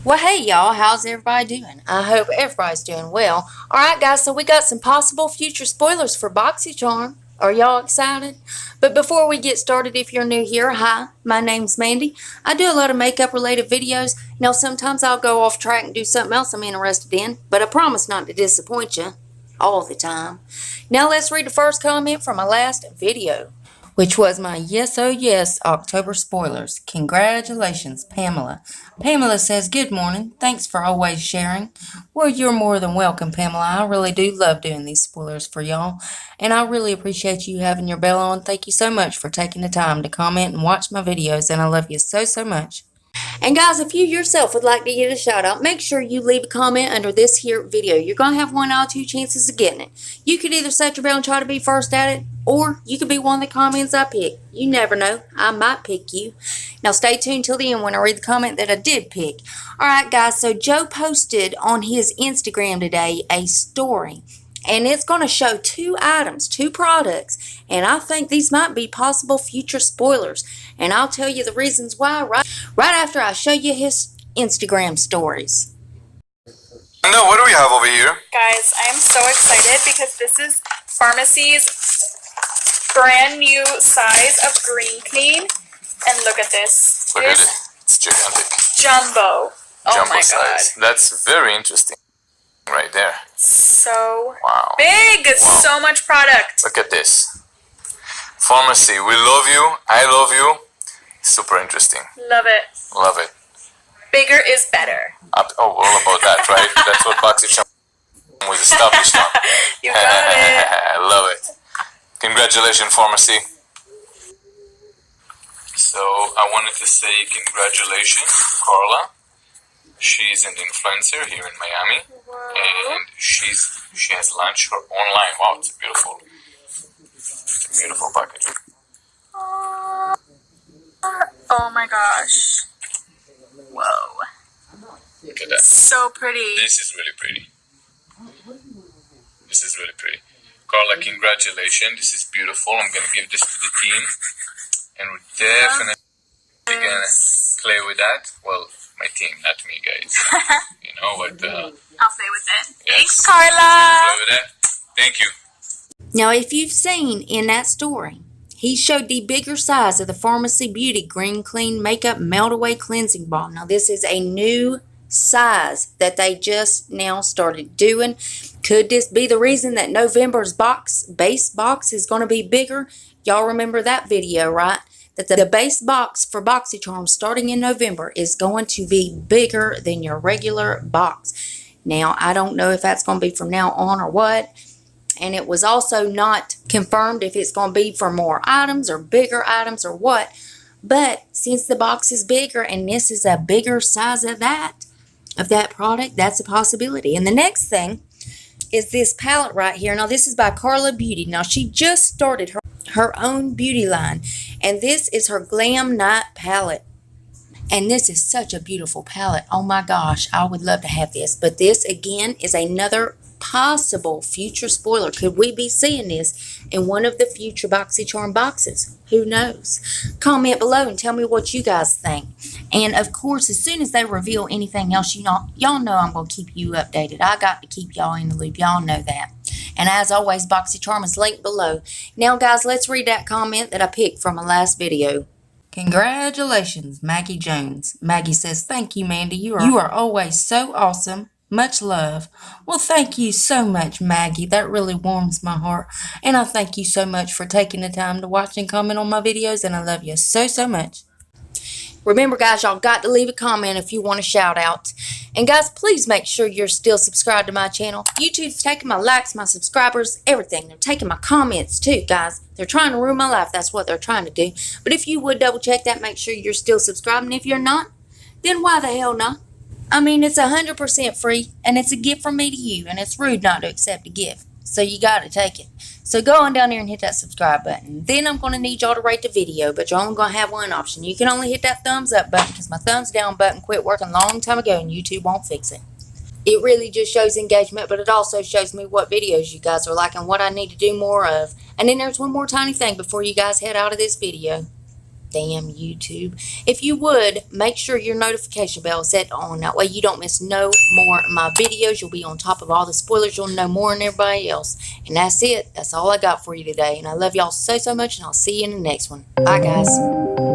Well, hey y'all, how's everybody doing? I hope everybody's doing well. Alright guys, so we got some possible future spoilers for BoxyCharm. Are y'all excited? But before we get started, if you're new here, hi, my name's Mandy. I do a lot of makeup related videos. Now sometimes I'll go off track and do something else I'm interested in, but I promise not to disappoint you all the time. Now let's read the first comment from my last video, which was my yes oh yes October spoilers. Congratulations, Pamela. Pamela says, good morning. Thanks for always sharing. Well, you're more than welcome, Pamela. I really do love doing these spoilers for y'all, and I really appreciate you having your bell on. Thank you so much for taking the time to comment and watch my videos, and I love you so, so much. And guys, if you yourself would like to get a shout out, make sure you leave a comment under this here video. You're going to have 1 out of 2 chances of getting it. You could either set your bell and try to be first at it, or you could be one of the comments I pick. You never know. I might pick you. Now stay tuned till the end when I read the comment that I did pick. Alright guys, so Joe posted on his Instagram today a story. And it's going to show 2 items, 2 products. And I think these might be possible future spoilers. And I'll tell you the reasons why right after I show you his Instagram stories. No, what do we have over here? Guys, I am so excited because this is Pharmacy's brand new size of Green Clean. And look at this. Look at it. It's gigantic. Jumbo. Oh my god. Size. That's very interesting. Right there. So wow. Big. Wow. So much product. Look at this. Pharmacy. We love you. I love you. Super interesting. Love it. Love it. Bigger is better. Oh, all about that, right? That's what BoxyCharm was established on. You got it. I love it. Congratulations, Pharmacy. So I wanted to say congratulations to Carla. She's an influencer here in Miami, and she has launched her online. Wow, it's beautiful. It's a beautiful packaging. Oh my gosh. Whoa. Look at that. So pretty. This is really pretty. This is really pretty. Carla, congratulations. This is beautiful. I'm going to give this to the team, and we're definitely going to play with that. Well, my team, not me, guys. You know what? I'll play with it. Yes. Thanks, Carla. Play with that. Thank you. Now, if you've seen in that story, he showed the bigger size of the Pharmacy Beauty Green Clean Makeup Melt Away Cleansing Balm. Now, this is a new size that they just now started doing. Could this be the reason that November's base box is going to be bigger? Y'all remember that video, right? That the base box for BoxyCharm starting in November is going to be bigger than your regular box. Now, I don't know if that's going to be from now on or what. And it was also not confirmed if it's going to be for more items or bigger items or what. But since the box is bigger and this is a bigger size of that product, that's a possibility. And the next thing is this palette right here. Now, this is by Carla Beauty. Now, she just started her own beauty line, and this is her Glam Night palette. And this is such a beautiful palette. Oh my gosh, I would love to have this. But this again is another possible future spoiler. Could we be seeing this in one of the future BoxyCharm boxes? Who knows? Comment below and tell me what you guys think. And of course, as soon as they reveal anything else, y'all know I'm going to keep you updated. I got to keep y'all in the loop. Y'all know that. And as always, BoxyCharm is linked below. Now guys, let's read that comment that I picked from my last video. Congratulations, Maggie Jones. Maggie says, thank you, Mandy. You are always so awesome. Much love. Well, thank you so much, Maggie. That really warms my heart. And I thank you so much for taking the time to watch and comment on my videos. And I love you so, so much. Remember, guys, y'all got to leave a comment if you want a shout out. And guys, please make sure you're still subscribed to my channel. YouTube's taking my likes, my subscribers, everything. They're taking my comments too, guys. They're trying to ruin my life. That's what they're trying to do. But if you would double check that, make sure you're still subscribed. And if you're not, then why the hell not? I mean, it's 100% free, and it's a gift from me to you, and it's rude not to accept a gift. So you got to take it. So go on down there and hit that subscribe button. Then I'm going to need y'all to rate the video, but you're only going to have one option. You can only hit that thumbs up button because my thumbs down button quit working a long time ago, and YouTube won't fix it. It really just shows engagement, but it also shows me what videos you guys are liking, what I need to do more of. And then there's one more tiny thing before you guys head out of this video. damn YouTube. If you would, make sure your notification bell is set on. That way you don't miss no more of my videos. You'll be on top of all the spoilers. You'll know more than everybody else. And that's it. That's all I got for you today. And I love y'all so, so much. And I'll see you in the next one. Bye, guys.